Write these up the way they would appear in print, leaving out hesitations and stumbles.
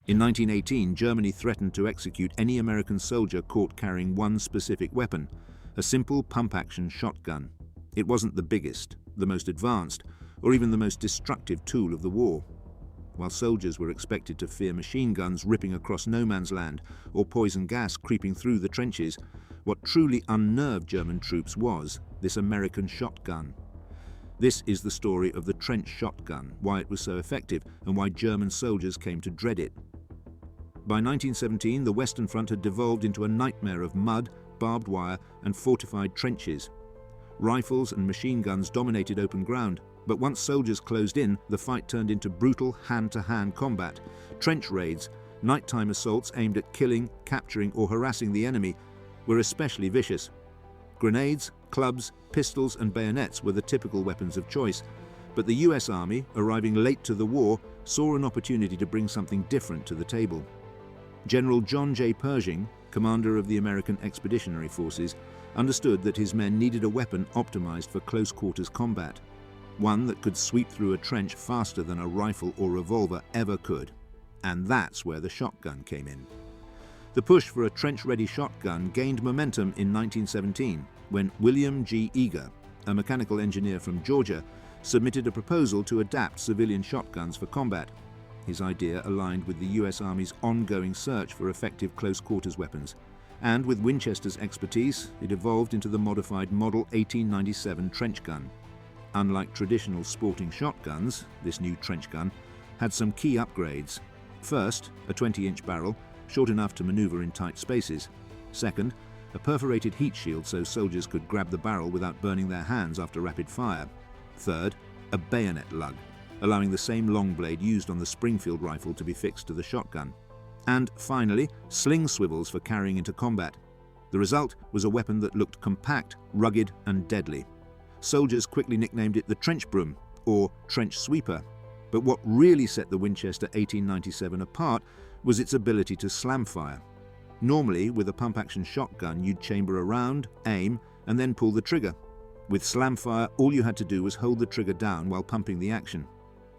In 1918, Germany threatened to execute any American soldier caught carrying one specific weapon, a simple pump-action shotgun. It wasn't the biggest, the most advanced, or even the most destructive tool of the war. While soldiers were expected to fear machine guns ripping across no man's land or poison gas creeping through the trenches, what truly unnerved German troops was this American shotgun. This is the story of the trench shotgun, why it was so effective and why German soldiers came to dread it. By 1917, the Western Front had devolved into a nightmare of mud, barbed wire, and fortified trenches. Rifles and machine guns dominated open ground, but once soldiers closed in, the fight turned into brutal hand-to-hand combat. Trench raids, nighttime assaults aimed at killing, capturing, or harassing the enemy were especially vicious. Grenades, clubs, pistols, and bayonets were the typical weapons of choice, but the US Army, arriving late to the war, saw an opportunity to bring something different to the table. General John J. Pershing, commander of the American Expeditionary Forces, understood that his men needed a weapon optimized for close-quarters combat, one that could sweep through a trench faster than a rifle or revolver ever could. And that's where the shotgun came in. The push for a trench-ready shotgun gained momentum in 1917, when William G. Eager, a mechanical engineer from Georgia, submitted a proposal to adapt civilian shotguns for combat. His idea aligned with the US Army's ongoing search for effective close-quarters weapons, and with Winchester's expertise, it evolved into the modified Model 1897 trench gun. Unlike traditional sporting shotguns, this new trench gun had some key upgrades. First, a 20-inch barrel, short enough to maneuver in tight spaces. Second, a perforated heat shield so soldiers could grab the barrel without burning their hands after rapid fire. Third, a bayonet lug, allowing the same long blade used on the Springfield rifle to be fixed to the shotgun. And finally, sling swivels for carrying into combat. The result was a weapon that looked compact, rugged, and deadly. Soldiers quickly nicknamed it the trench broom, or trench sweeper. But what really set the Winchester 1897 apart was its ability to slamfire. Normally, with a pump-action shotgun, you'd chamber a round, aim, and then pull the trigger. With slamfire, all you had to do was hold the trigger down while pumping the action.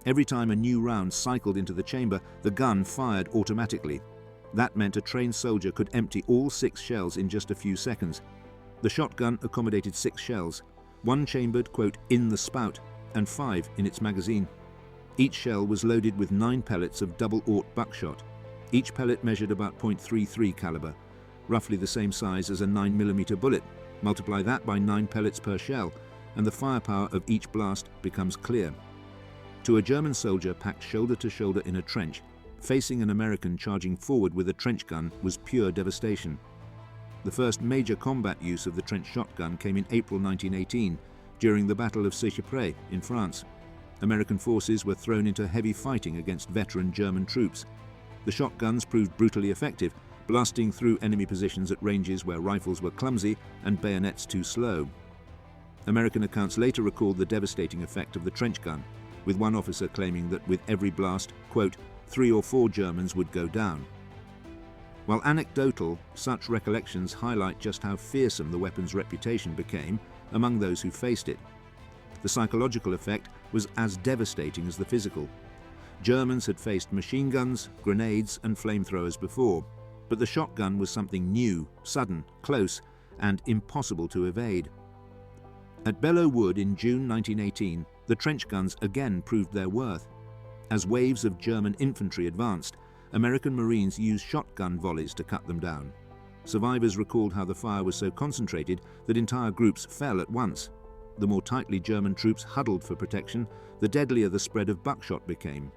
Every time a new round cycled into the chamber, the gun fired automatically. That meant a trained soldier could empty all 6 shells in just a few seconds. The shotgun accommodated 6 shells, 1 chambered, quote, in the spout, and 5 in its magazine. Each shell was loaded with 9 pellets of double-aught buckshot. Each pellet measured about .33 caliber, roughly the same size as a 9mm bullet. Multiply that by 9 pellets per shell, and the firepower of each blast becomes clear. To a German soldier packed shoulder to shoulder in a trench, facing an American charging forward with a trench gun was pure devastation. The first major combat use of the trench shotgun came in April 1918, during the Battle of Seicheprey in France. American forces were thrown into heavy fighting against veteran German troops. The shotguns proved brutally effective, blasting through enemy positions at ranges where rifles were clumsy and bayonets too slow. American accounts later recalled the devastating effect of the trench gun, with one officer claiming that with every blast, quote, 3 or 4 Germans would go down. While anecdotal, such recollections highlight just how fearsome the weapon's reputation became among those who faced it. The psychological effect was as devastating as the physical. Germans had faced machine guns, grenades, and flamethrowers before, but the shotgun was something new, sudden, close, and impossible to evade. At Belleau Wood in June 1918, the trench guns again proved their worth. As waves of German infantry advanced, American Marines used shotgun volleys to cut them down. Survivors recalled how the fire was so concentrated that entire groups fell at once. The more tightly German troops huddled for protection, the deadlier the spread of buckshot became.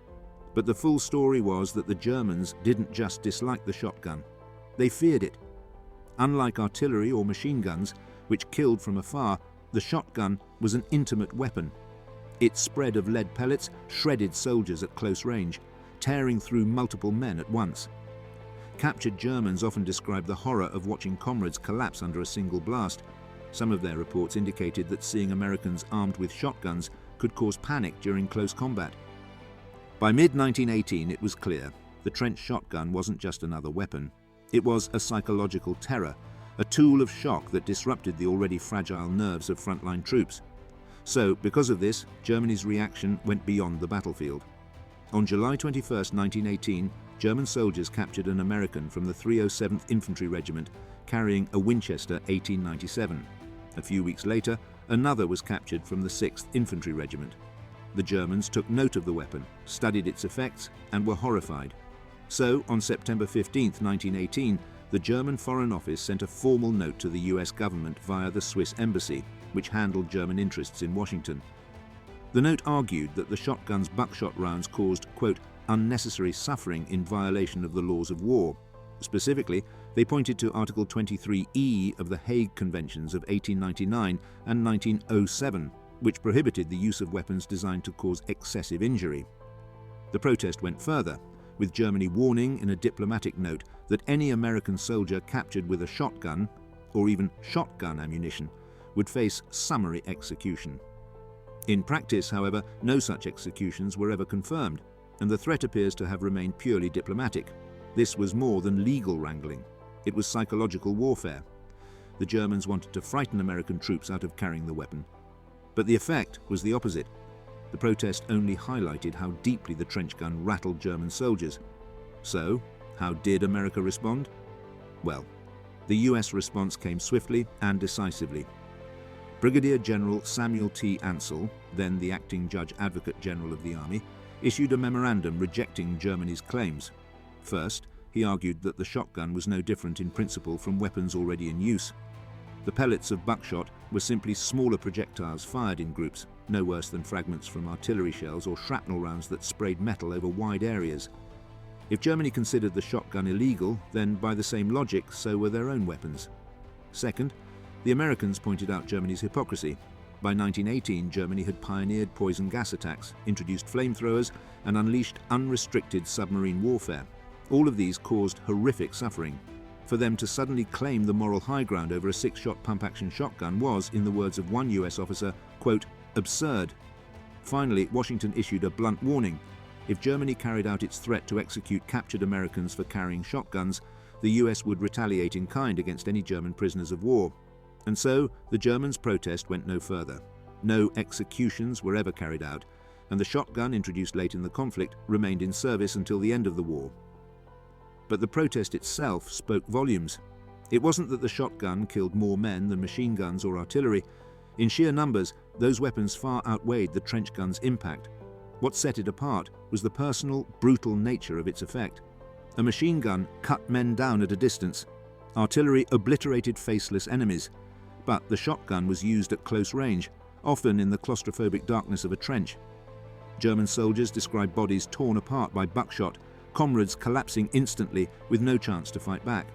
But the full story was that the Germans didn't just dislike the shotgun. They feared it. Unlike artillery or machine guns, which killed from afar, the shotgun was an intimate weapon. Its spread of lead pellets shredded soldiers at close range, tearing through multiple men at once. Captured Germans often described the horror of watching comrades collapse under a single blast. Some of their reports indicated that seeing Americans armed with shotguns could cause panic during close combat. By mid-1918, it was clear the trench shotgun wasn't just another weapon. It was a psychological terror, a tool of shock that disrupted the already fragile nerves of frontline troops. So, because of this, Germany's reaction went beyond the battlefield. On July 21, 1918, German soldiers captured an American from the 307th Infantry Regiment carrying a Winchester 1897. A few weeks later, another was captured from the 6th Infantry Regiment. The Germans took note of the weapon, studied its effects, and were horrified. So, on September 15, 1918, the German Foreign Office sent a formal note to the US government via the Swiss embassy, which handled German interests in Washington. The note argued that the shotgun's buckshot rounds caused, quote, unnecessary suffering in violation of the laws of war. Specifically, they pointed to Article 23E of the Hague Conventions of 1899 and 1907, which prohibited the use of weapons designed to cause excessive injury. The protest went further, with Germany warning in a diplomatic note that any American soldier captured with a shotgun, or even shotgun ammunition, would face summary execution. In practice, however, no such executions were ever confirmed, and the threat appears to have remained purely diplomatic. This was more than legal wrangling. It was psychological warfare. The Germans wanted to frighten American troops out of carrying the weapon. But the effect was the opposite. The protest only highlighted how deeply the trench gun rattled German soldiers. So, how did America respond? Well, the US response came swiftly and decisively. Brigadier General Samuel T. Ansel, then the acting Judge Advocate General of the Army, issued a memorandum rejecting Germany's claims. First, he argued that the shotgun was no different in principle from weapons already in use. The pellets of buckshot were simply smaller projectiles fired in groups, no worse than fragments from artillery shells or shrapnel rounds that sprayed metal over wide areas. If Germany considered the shotgun illegal, then by the same logic, so were their own weapons. Second, the Americans pointed out Germany's hypocrisy. By 1918, Germany had pioneered poison gas attacks, introduced flamethrowers, and unleashed unrestricted submarine warfare. All of these caused horrific suffering. For them to suddenly claim the moral high ground over a 6-shot pump-action shotgun was, in the words of one US officer, quote, absurd. Finally, Washington issued a blunt warning. If Germany carried out its threat to execute captured Americans for carrying shotguns, the US would retaliate in kind against any German prisoners of war. And so, the Germans' protest went no further. No executions were ever carried out, and the shotgun, introduced late in the conflict, remained in service until the end of the war. But the protest itself spoke volumes. It wasn't that the shotgun killed more men than machine guns or artillery. In sheer numbers, those weapons far outweighed the trench gun's impact. What set it apart was the personal, brutal nature of its effect. A machine gun cut men down at a distance. Artillery obliterated faceless enemies. But the shotgun was used at close range, often in the claustrophobic darkness of a trench. German soldiers described bodies torn apart by buckshot, comrades collapsing instantly with no chance to fight back.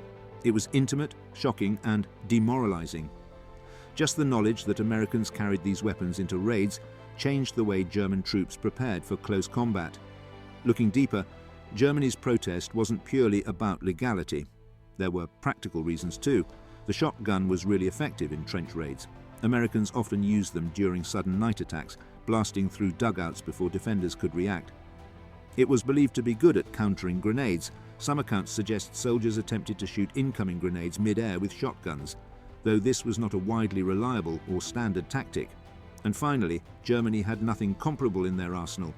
It was intimate, shocking, and demoralizing. Just the knowledge that Americans carried these weapons into raids changed the way German troops prepared for close combat. Looking deeper, Germany's protest wasn't purely about legality. There were practical reasons too. The shotgun was really effective in trench raids. Americans often used them during sudden night attacks, blasting through dugouts before defenders could react. It was believed to be good at countering grenades. Some accounts suggest soldiers attempted to shoot incoming grenades mid-air with shotguns, though this was not a widely reliable or standard tactic. And finally, Germany had nothing comparable in their arsenal.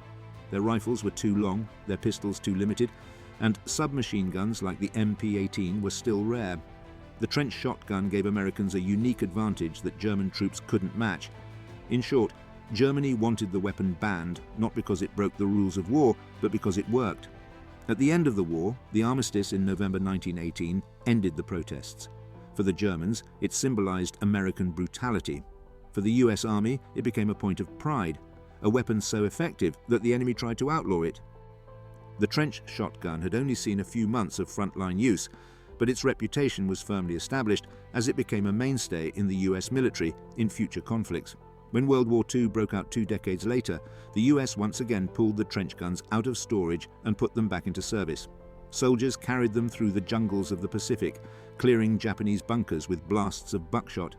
Their rifles were too long, their pistols too limited, and submachine guns like the MP-18 were still rare. The trench shotgun gave Americans a unique advantage that German troops couldn't match. In short, Germany wanted the weapon banned, not because it broke the rules of war, but because it worked. At the end of the war, the armistice in November 1918 ended the protests. For the Germans, it symbolized American brutality. For the US Army, it became a point of pride, a weapon so effective that the enemy tried to outlaw it. The trench shotgun had only seen a few months of frontline use, but its reputation was firmly established as it became a mainstay in the US military in future conflicts. When World War II broke out 2 decades later, the US once again pulled the trench guns out of storage and put them back into service. Soldiers carried them through the jungles of the Pacific, clearing Japanese bunkers with blasts of buckshot.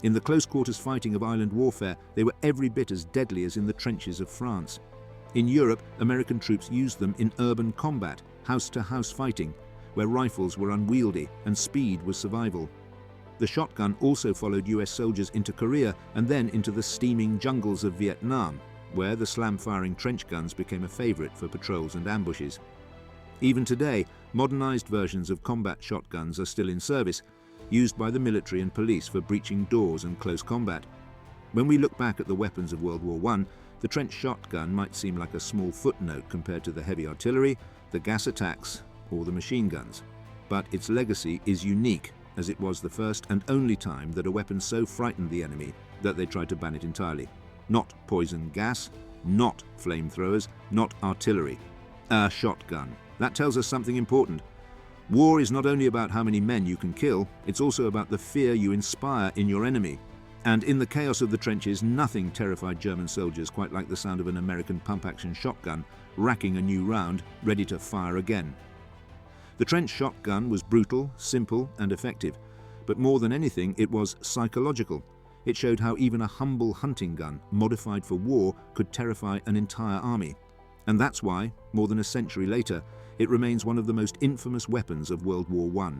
In the close-quarters fighting of island warfare, they were every bit as deadly as in the trenches of France. In Europe, American troops used them in urban combat, house-to-house fighting, where rifles were unwieldy and speed was survival. The shotgun also followed US soldiers into Korea and then into the steaming jungles of Vietnam, where the slam-firing trench guns became a favorite for patrols and ambushes. Even today, modernized versions of combat shotguns are still in service, used by the military and police for breaching doors and close combat. When we look back at the weapons of World War I, the trench shotgun might seem like a small footnote compared to the heavy artillery, the gas attacks, or the machine guns. But its legacy is unique, as it was the first and only time that a weapon so frightened the enemy that they tried to ban it entirely. Not poison gas, not flamethrowers, not artillery. A shotgun. That tells us something important. War is not only about how many men you can kill, it's also about the fear you inspire in your enemy. And in the chaos of the trenches, nothing terrified German soldiers quite like the sound of an American pump-action shotgun racking a new round, ready to fire again. The trench shotgun was brutal, simple, and effective, but more than anything, it was psychological. It showed how even a humble hunting gun, modified for war, could terrify an entire army. And that's why, more than a century later, it remains one of the most infamous weapons of World War I.